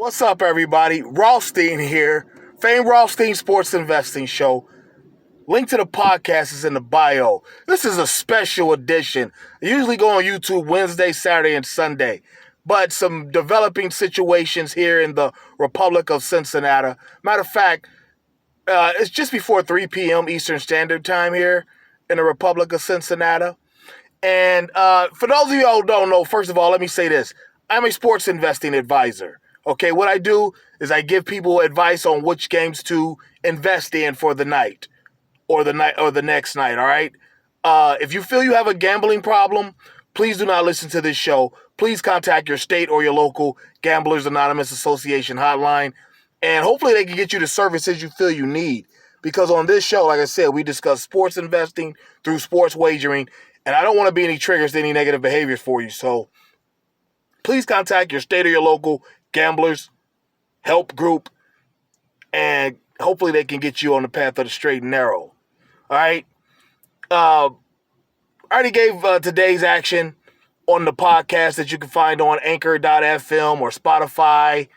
What's up, everybody? Rothstein here. Fame Rothstein Sports Investing Show. Link to the podcast is in the bio. This is a special edition. I usually go on YouTube Wednesday, Saturday, and Sunday. But some developing situations here in the Republic of Cincinnati. Matter of fact, it's just before 3 p.m. Eastern Standard Time here in the Republic of Cincinnati. And for those of you who don't know, first of all, let me say this. I'm a sports investing advisor. Okay, what I do is I give people advice on which games to invest in for the night or the next night, all right? If you feel you have a gambling problem, please do not listen to this show. Please contact your state or your local Gamblers Anonymous Association hotline, and hopefully they can get you the services you feel you need. Because on this show, like I said, we discuss sports investing through sports wagering, and I don't want to be any triggers to any negative behaviors for you. So please contact your state or your local Gamblers Help Group, and hopefully they can get you on the path of the straight and narrow. All right? I already gave today's action on the podcast that you can find on Anchor.fm or Spotify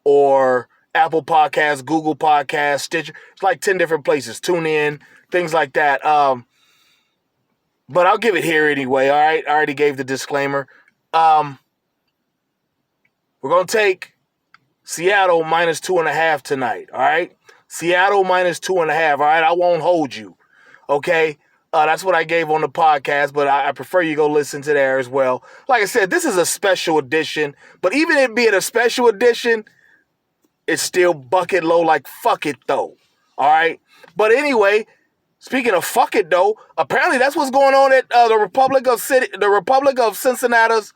or Apple Podcasts, Google Podcasts, Stitcher. It's like 10 different places. Tune in, things like that. But I'll give it here anyway, all right? I already gave the disclaimer. We're going to take Seattle minus 2.5 tonight, all right? Seattle minus 2.5, all right? I won't hold you, okay? That's what I gave on the podcast, but I prefer you go listen to there as well. Like I said, this is a special edition, but even it being a special edition, it's still bucket low like fuck it, though, all right? But anyway, speaking of fuck it, though, apparently that's what's going on at the Republic of Cincinnati's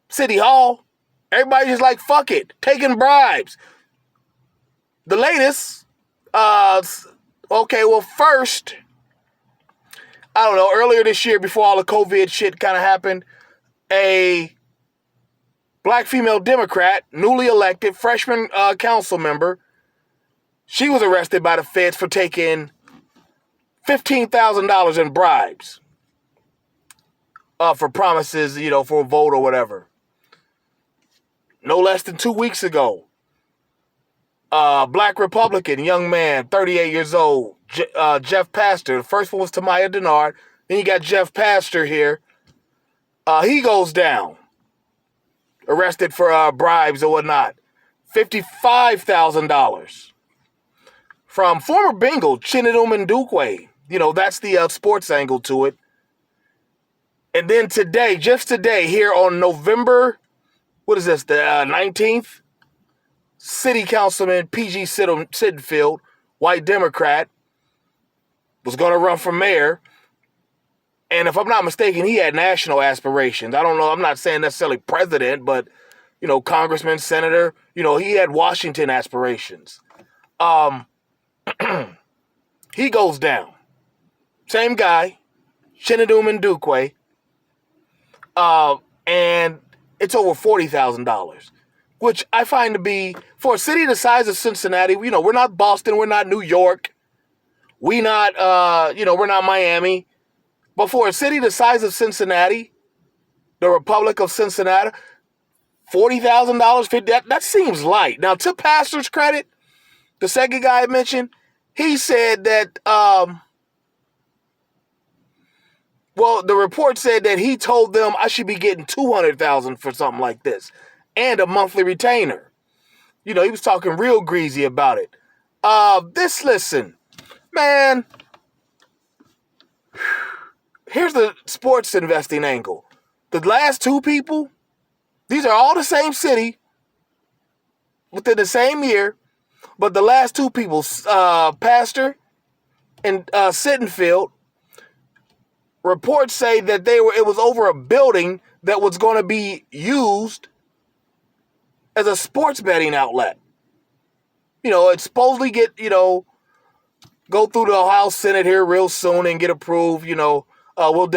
City Hall. Everybody just like, fuck it, taking bribes. The latest, first, I don't know, earlier this year, before all the COVID shit kind of happened, a black female Democrat, newly elected freshman council member, she was arrested by the feds for taking $15,000 in bribes for promises, for a vote or whatever. No less than 2 weeks ago, black Republican, young man, 38 years old, Jeff Pastor. The first one was Tamaya Denard. Then you got Jeff Pastor here. He goes down, arrested for bribes or whatnot. $55,000 from former Bengal Chinedum Ndukwe. That's the sports angle to it. And then just today, here on November, what is this, the 19th? City Councilman P.G. Sittenfield, white Democrat, was going to run for mayor. And if I'm not mistaken, he had national aspirations. I don't know. I'm not saying necessarily president, but, congressman, senator, he had Washington aspirations. He goes down. Same guy, Chinedum Ndukwe. And it's over $40,000, which I find to be, for a city the size of Cincinnati, we're not Boston, we're not New York, we're not Miami, but for a city the size of Cincinnati, the Republic of Cincinnati, $40,000, that seems light. Now, to Pastor's credit, the second guy I mentioned, he said that, the report said that he told them I should be getting $200,000 for something like this and a monthly retainer. He was talking real greasy about it. Listen, man, here's the sports investing angle. The last two people, these are all the same city within the same year, but the last two people, Pastor and Sittenfield, reports say that it was over a building that was going to be used as a sports betting outlet. It supposedly go through the House Senate here real soon and get approved. We'll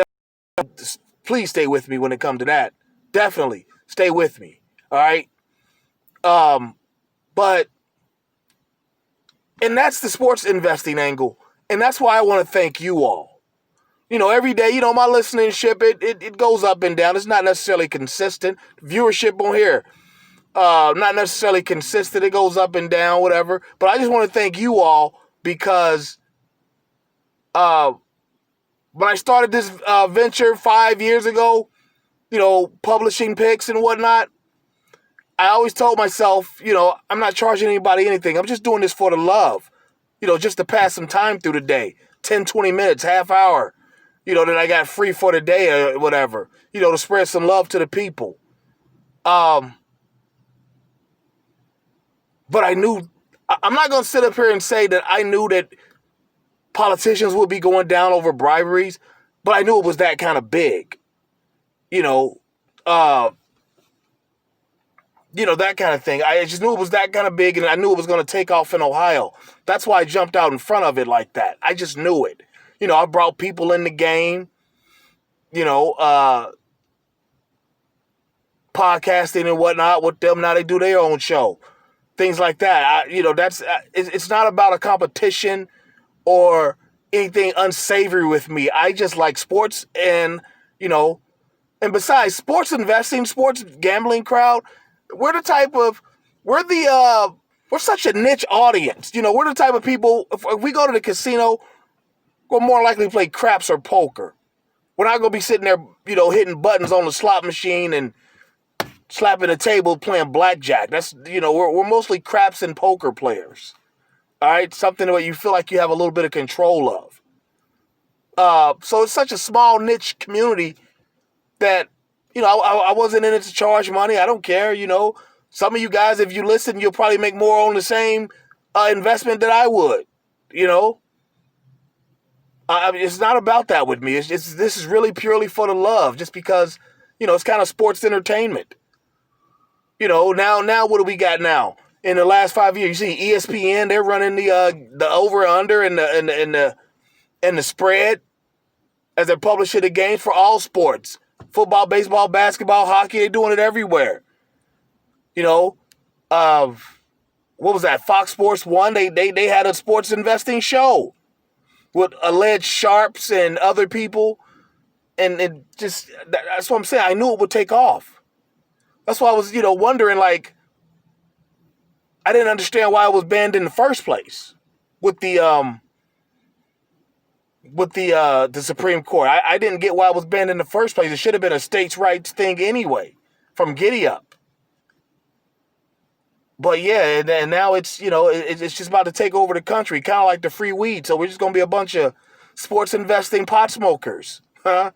please stay with me when it comes to that. Definitely stay with me. All right. And that's the sports investing angle. And that's why I want to thank you all. Every day, my listenership, it goes up and down. It's not necessarily consistent. Viewership on here, Not necessarily consistent. It goes up and down, whatever. But I just want to thank you all because uh, when I started this venture 5 years ago, publishing picks and whatnot, I always told myself, I'm not charging anybody anything. I'm just doing this for the love, just to pass some time through the day, 10, 20 minutes, half hour, that I got free for the day or whatever, to spread some love to the people. But I knew, I'm not going to sit up here and say that I knew that politicians would be going down over briberies, but I knew it was that kind of big, uh, that kind of thing. I just knew it was that kind of big, and I knew it was going to take off in Ohio. That's why I jumped out in front of it like that. I just knew it. I brought people in the game, podcasting and whatnot with them. Now they do their own show, things like that. It's not about a competition or anything unsavory with me. I just like sports and besides, sports investing, sports gambling crowd, we're such a niche audience. We're the type of people, if we go to the casino, we're more likely to play craps or poker. We're not going to be sitting there, hitting buttons on the slot machine and slapping the table playing blackjack. That's, we're mostly craps and poker players. All right? Something that you feel like you have a little bit of control of. So it's such a small niche community that, I wasn't in it to charge money. I don't care, Some of you guys, if you listen, you'll probably make more on the same investment that I would, it's not about that with me. This is really purely for the love, just because, it's kind of sports entertainment. Now what do we got now? In the last 5 years, you see ESPN, they're running the over under and the spread as they're publishing the games for all sports. Football, baseball, basketball, hockey, they're doing it everywhere. What was that? Fox Sports 1, they had a sports investing show with alleged sharps and other people. And that's what I'm saying. I knew it would take off. That's why I was, wondering, like, I didn't understand why it was banned in the first place with the Supreme Court. I didn't get why it was banned in the first place. It should have been a states' rights thing anyway, from giddy up. But yeah, and now it's, it's just about to take over the country, kind of like the free weed. So we're just going to be a bunch of sports investing pot smokers. Huh?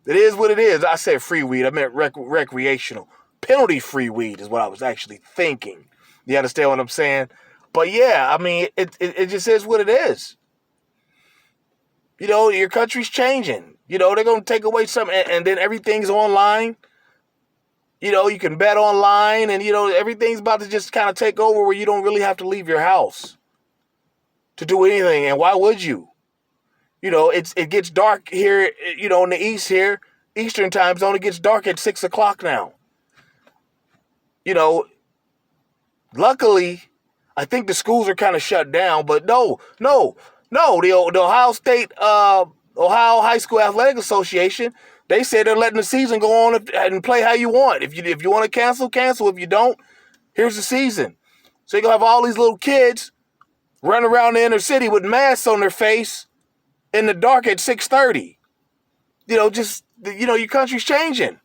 It is what it is. I said free weed. I meant recreational. Penalty-free weed is what I was actually thinking. You understand what I'm saying? But yeah, I mean, it just is what it is. Your country's changing. They're going to take away something, and then everything's online. You can bet online, and, everything's about to just kind of take over where you don't really have to leave your house to do anything. And why would you? It gets dark here, in the East here, Eastern time zone, it gets dark at 6 o'clock now. Luckily, I think the schools are kind of shut down, but no. The Ohio State, Ohio High School Athletic Association, they said they're letting the season go on and play how you want. If you want to cancel. If you don't, here's the season. So you're going to have all these little kids running around the inner city with masks on their face in the dark at 6:30. Your country's changing.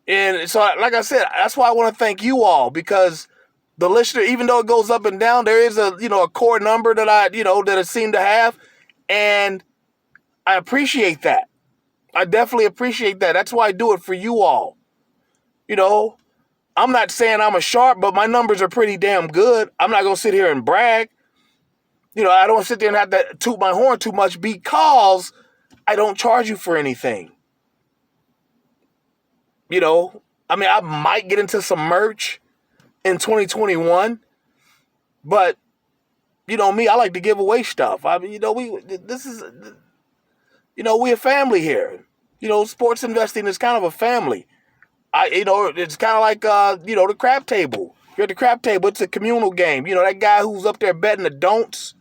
And so, like I said, that's why I want to thank you all, because the listener, even though it goes up and down, there is a core number that I seem to have. And I appreciate that. I definitely appreciate that. That's why I do it for you all. I'm not saying I'm a sharp, but my numbers are pretty damn good. I'm not going to sit here and brag. I don't sit there and have to toot my horn too much, because I don't charge you for anything. I might get into some merch in 2021, but me, I like to give away stuff. We a family here. Sports investing is kind of a family. It's kind of like the crap table. You're at the crap table. It's a communal game. That guy who's up there betting the don'ts.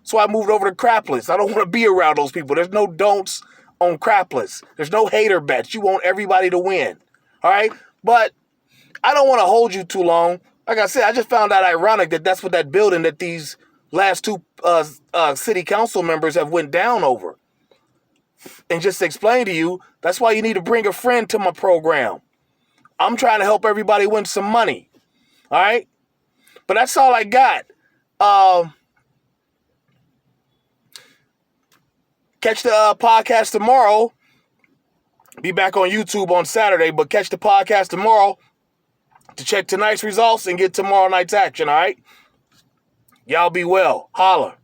So I moved over to crapless. I don't want to be around those people. There's no don'ts on crapless. There's no hater bets. You want everybody to win. All right? But I don't want to hold you too long. Like I said, I just found out ironic that that's what that building that these last two city council members have went down over. And just to explain to you, that's why you need to bring a friend to my program. I'm trying to help everybody win some money. All right? But that's all I got. Catch the podcast tomorrow. Be back on YouTube on Saturday, but catch the podcast tomorrow to check tonight's results and get tomorrow night's action, all right? Y'all be well. Holla.